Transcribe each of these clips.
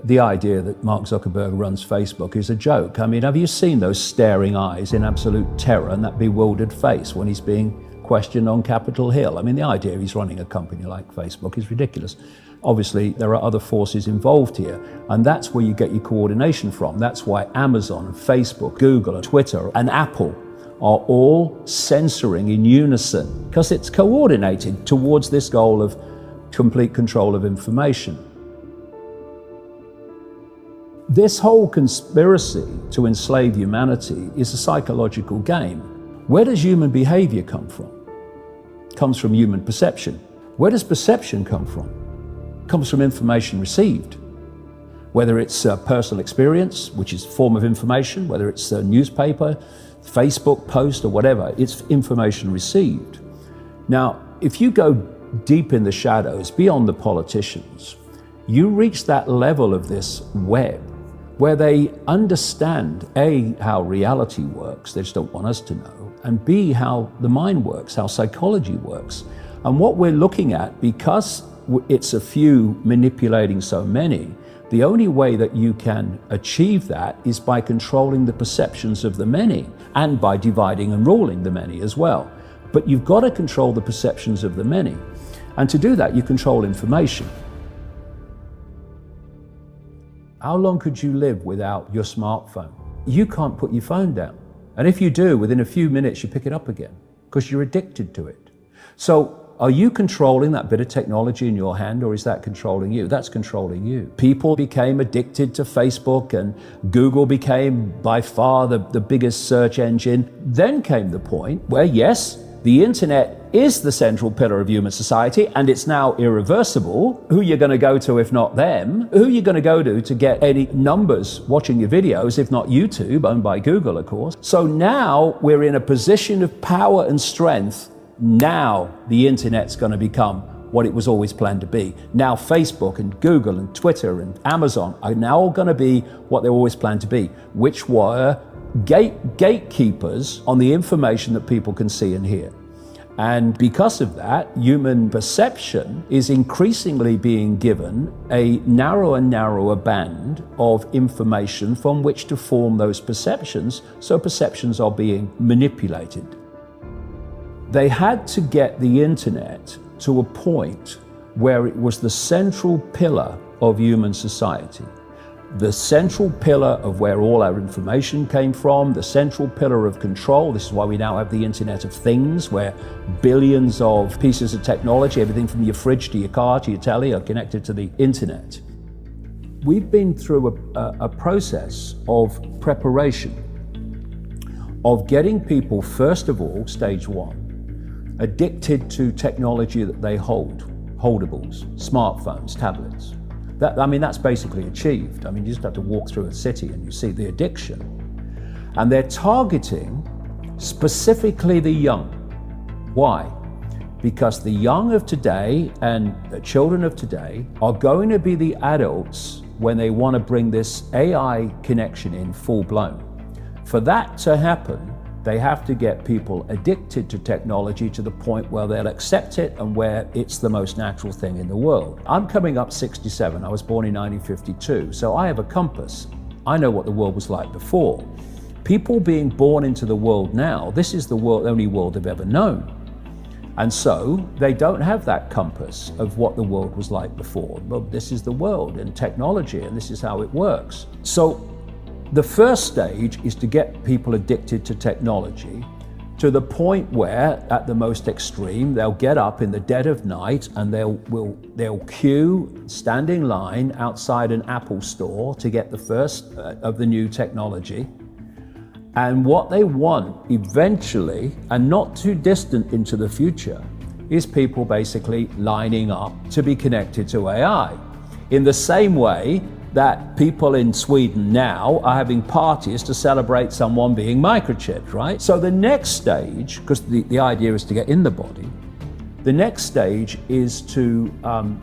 The idea that Mark Zuckerberg runs Facebook is a joke. I mean, have you seen those staring eyes in absolute terror and that bewildered face when he's being questioned on Capitol Hill? I mean, the idea he's running a company like Facebook is ridiculous. Obviously, there are other forces involved here, and that's where you get your coordination from. That's why Amazon and Facebook, Google and Twitter and Apple are all censoring in unison, because it's coordinated towards this goal of complete control of information. This whole conspiracy to enslave humanity is a psychological game. Where does human behavior come from? It comes from human perception. Where does perception come from? It comes from information received. Whether it's a personal experience, which is a form of information, whether it's a newspaper, Facebook post or whatever, it's information received. Now, if you go deep in the shadows, beyond the politicians, you reach that level of this web where they understand, A, how reality works, they just don't want us to know, and B, how the mind works, how psychology works. And what we're looking at, because it's a few manipulating so many, the only way that you can achieve that is by controlling the perceptions of the many, and by dividing and ruling the many as well. But you've got to control the perceptions of the many. And to do that, you control information. How long could you live without your smartphone? You can't put your phone down. And if you do, within a few minutes, you pick it up again because you're addicted to it. So are you controlling that bit of technology in your hand, or is that controlling you? That's controlling you. People became addicted to Facebook, and Google became by far the biggest search engine. Then came the point where, yes, the internet is the central pillar of human society, and it's now irreversible. Who are you going to go to if not them? Who are you going to go to get any numbers watching your videos if not YouTube, owned by Google, of course? So now we're in a position of power and strength. Now the internet's going to become what it was always planned to be. Now Facebook and Google and Twitter and Amazon are now going to be what they always planned to be, which were gatekeepers on the information that people can see and hear. And because of that, human perception is increasingly being given a narrower and narrower band of information from which to form those perceptions, so perceptions are being manipulated. They had to get the internet to a point where it was the central pillar of human society. The central pillar of where all our information came from, the central pillar of control. This is why we now have the Internet of Things, where billions of pieces of technology, everything from your fridge to your car to your telly, are connected to the internet. We've been through a process of preparation, of getting people, first of all, stage one, addicted to technology that they hold, holdables, smartphones, tablets. That's basically achieved. You just have to walk through a city and you see the addiction. And they're targeting specifically the young. Why? Because the young of today and the children of today are going to be the adults when they want to bring this AI connection in full blown. For that to happen, they have to get people addicted to technology to the point where they'll accept it and where it's the most natural thing in the world. I'm coming up 67. I was born in 1952, so I have a compass. I know what the world was like before. People being born into the world now, this is the only world they've ever known. And so they don't have that compass of what the world was like before. Well, this is the world and technology, and this is how it works. So the first stage is to get people addicted to technology to the point where, at the most extreme, they'll get up in the dead of night and they'll queue, stand in line outside an Apple store to get the first of the new technology. And what they want eventually, and not too distant into the future, is people basically lining up to be connected to AI. In the same way that people in Sweden now are having parties to celebrate someone being microchipped, right? So the next stage, because the idea is to get in the body, the next stage is to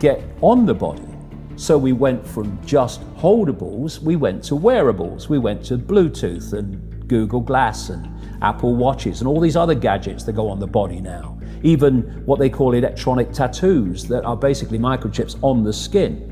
get on the body. So we went from just holdables, we went to wearables, we went to Bluetooth and Google Glass and Apple Watches and all these other gadgets that go on the body now. Even what they call electronic tattoos that are basically microchips on the skin.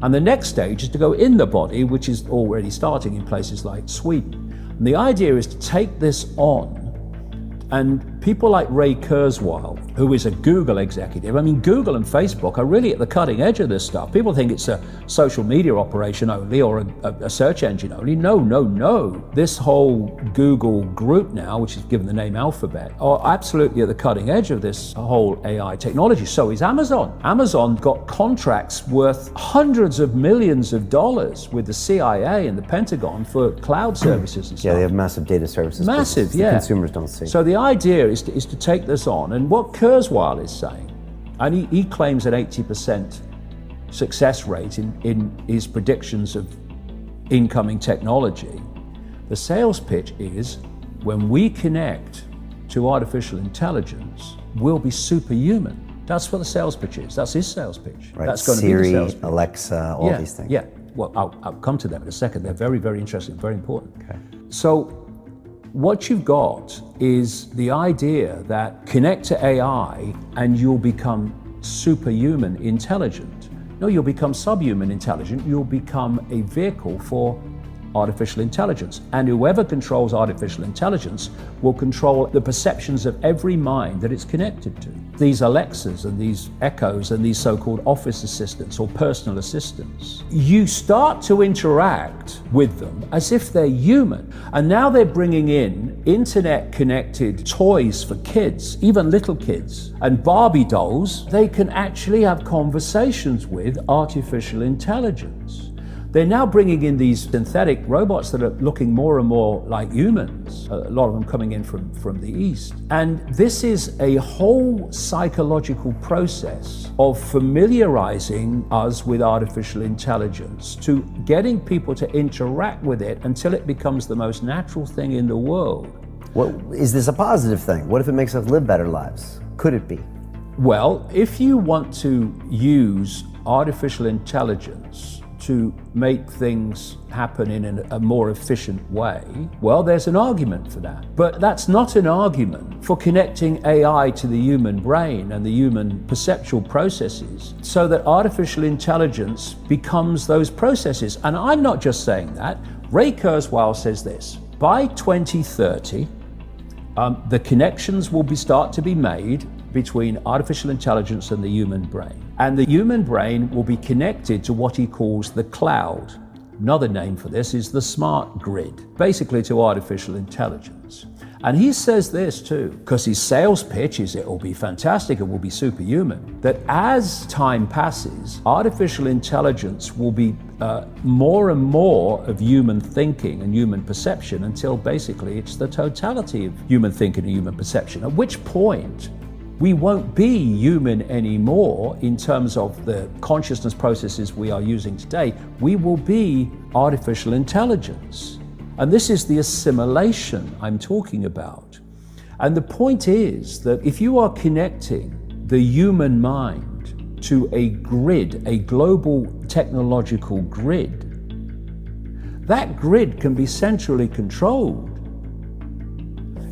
And the next stage is to go in the body, which is already starting in places like Sweden. And the idea is to take this on, and people like Ray Kurzweil, who is a Google executive, I mean, Google and Facebook are really at the cutting edge of this stuff. People think it's a social media operation only or a search engine only. No. This whole Google group now, which is given the name Alphabet, are absolutely at the cutting edge of this whole AI technology. So is Amazon. Amazon got contracts worth hundreds of millions of dollars with the CIA and the Pentagon for cloud services and stuff. Yeah, they have massive data services. Massive, yeah. Consumers don't see. So the idea is to take this on, and what Kurzweil is saying, and he claims an 80% success rate in his predictions of incoming technology. The sales pitch is, when we connect to artificial intelligence, we'll be superhuman. That's what the sales pitch is. That's his sales pitch. Right. That's going Siri, to be the sales pitch. Alexa, all these things. Yeah. Well, I'll come to them in a second. They're very, very interesting, very important. Okay. So what you've got is the idea that connect to AI and you'll become superhuman intelligent. No, you'll become subhuman intelligent. You'll become a vehicle for artificial intelligence. And whoever controls artificial intelligence will control the perceptions of every mind that it's connected to. These Alexas and these Echoes and these so-called office assistants or personal assistants, you start to interact with them as if they're human. And now they're bringing in internet-connected toys for kids, even little kids, and Barbie dolls they can actually have conversations with artificial intelligence. They're now bringing in these synthetic robots that are looking more and more like humans, a lot of them coming in from the East. And this is a whole psychological process of familiarizing us with artificial intelligence, to getting people to interact with it until it becomes the most natural thing in the world. Well, is this a positive thing? What if it makes us live better lives? Could it be? Well, if you want to use artificial intelligence to make things happen in a more efficient way, well, there's an argument for that. But that's not an argument for connecting AI to the human brain and the human perceptual processes so that artificial intelligence becomes those processes. And I'm not just saying that. Ray Kurzweil says this: by 2030, the connections will start to be made between artificial intelligence and the human brain. And the human brain will be connected to what he calls the cloud. Another name for this is the smart grid, basically to artificial intelligence. And he says this too, because his sales pitch is it will be fantastic, it will be superhuman, that as time passes, artificial intelligence will be more and more of human thinking and human perception until basically it's the totality of human thinking and human perception, at which point we won't be human anymore in terms of the consciousness processes we are using today. We will be artificial intelligence. And this is the assimilation I'm talking about. And the point is that if you are connecting the human mind to a grid, a global technological grid, that grid can be centrally controlled.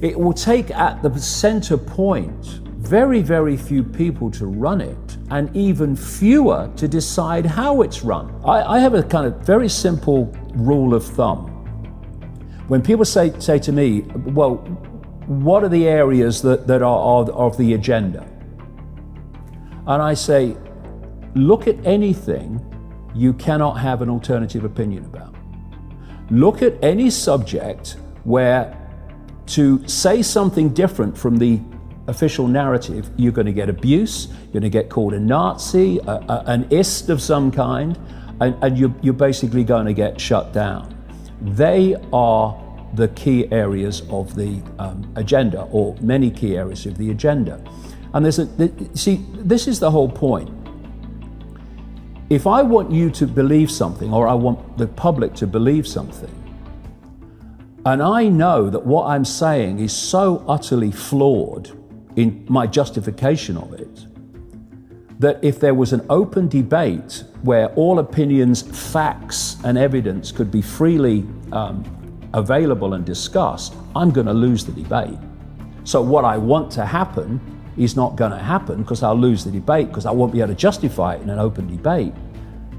It will take at the center point very, very few people to run it, and even fewer to decide how it's run. I have a kind of very simple rule of thumb. When people say to me, well, what are the areas that are of the agenda? And I say, look at anything you cannot have an alternative opinion about. Look at any subject where to say something different from the official narrative, you're going to get abuse, you're going to get called a Nazi, an ist of some kind, and you're basically going to get shut down. They are the key areas of the agenda, or many key areas of the agenda. And see, this is the whole point. If I want you to believe something, or I want the public to believe something, and I know that what I'm saying is so utterly flawed in my justification of it, that if there was an open debate where all opinions, facts, and evidence could be freely available and discussed, I'm going to lose the debate. So what I want to happen is not going to happen because I'll lose the debate, because I won't be able to justify it in an open debate.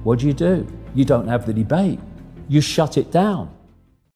What do? You don't have the debate. You shut it down.